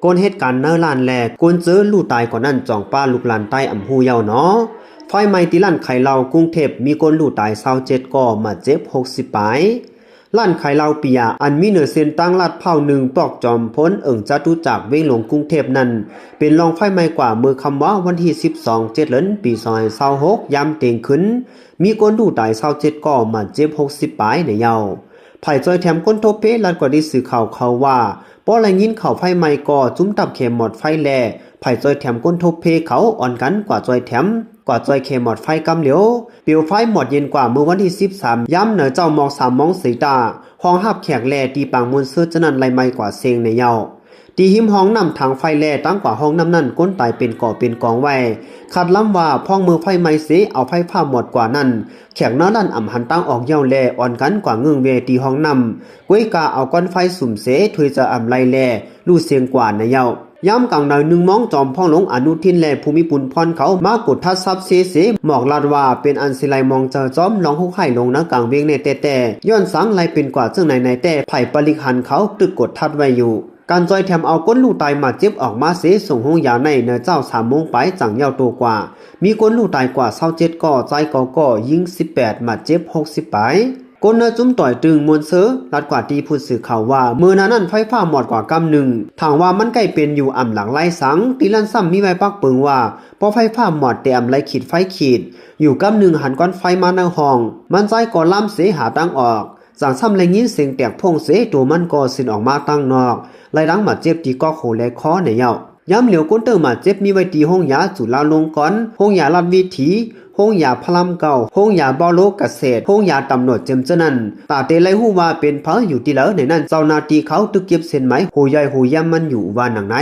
ก้นเหตุการณ์เนื้อลานแลก้นเจอลู่ตายกว่านั้นจ่องป้าลูกหลานใต้อำหูเยาเนาะไฟไหม้ที่ร้านไข่เหล้ากรุงเทพมีคนลู่ตาย27ก่อมาเจ็บ60ปลายร้านไข่เหล้าปิยะอันมีเนื้อเส้นตั้งลาดเผา1ปอกจอมพ้นจตุจักรเวงหลวงกรุงเทพนั้นเป็นรองไฟไหม้กว่ามือคำว่าวันที่12เดือนปี2026ยามเต็งขึ้นมีคนลู่ตาย27ก่อมาเจ็บ60ปลายในเยาไผ่จอยแถมคนโทเพลัดกว่าได้สื่อข่าวเขาว่าป้อไรยินเขาไฟไหม้ก่อจุ้มตับเข็มหมดไฟแลไผ่จอยแถมก้นทบเพเขาอ่อนกันกว่าจอยแถมกว่าจอยเข็มหมดไฟกำเหลียวเปียวไฟหมดเย็นกว่าเมื่อวันที่13ย้ำเหนือเจ้ามอง3มองสีตาห้องหับแขกแลตีปางมวลเสื้อจะนันไหลไหม้กว่าเซงในเยาตีหิมห้องนำทางไฟแลตั้งกว่าห้องน้ำนั่นก้นตายเป็นก่อเป็นกองไว้ขัดล้ำว่าพ่องมือไฟไหม้เสเอาไฟผ้าหมดกว่านั้นแขกน้าด้านอ่ำหันตั้งออกเย้าแลอ่อนกันกว่าเงืองเวตีห้องนำก้วยกาเอาก้อนไฟสุ่มเสถุยจะอ่ำไล่แลลู่เสียงกว่าในเยาย้ำกลางหน่อย1มองจอมพ่องหลงอนุทินและภูมิปุลพรเขามากดทัดซับเสหมอกลาดว่าเป็นอันสิไลมองเจอจอมลองหุกไข่ลงนักกลางเวียงในแต่ย้อนสังไลเป็นกว่าซึ่งในแต่ไผ่ปริหันเขาตึกกดทัดไว้อยู่การจอยแถมเอาก้นลูกตายมาเจ็บออกมาเสส่งห้องยาในเนื้อเจ้า3โมงไปจังเยาวตัวกว่ามีก้นลูกตายกว่า27ก่อใจก่อยิง18มาเจ็บ60ไปก้นเนื้อจุ้มต่อยตึงมวลเสือรัดกว่าตีพูดสื่อข่าวว่าเมื่อนั้นไฟฟ้าหมดกว่ากำหนึ่งทางว่ามันใกล้เป็นอยู่อ่ำหลังไล่สังตีลั่นซ้ำมีไว้ปักเปิงว่าพอไฟฟ้าหมดแต่อ่ำไล่ขีดไฟขีดอยู่กำหนึ่งหันก้อนไฟมาในห้องมันใจก่อล่ำเสหาตั้งออกสั่งซ้ำไรยินเสียงแตกพงเสตัวมันก่อสินออกมาตั้งนอกไล่ดังมาเจ็บตีก็โขและคอในเย้าย้ำเหลียวก้นเตอร์มาเจ็บมีไว้ตีห้องยาจุฬาลงกรณ์ห้องยาลัดวิถีห้องยาพลัมเก่าห้องยาบอโลกเกษตรห้องยาตำรวจเจมเจนันตาเตไลหูว่าเป็นเพออยู่ที่แล้วในนั้นเจ้านาตีเขาตึกเก็บเส้นไหมหูใหญ่หูย่ำมันอยู่ว่าหนังไหน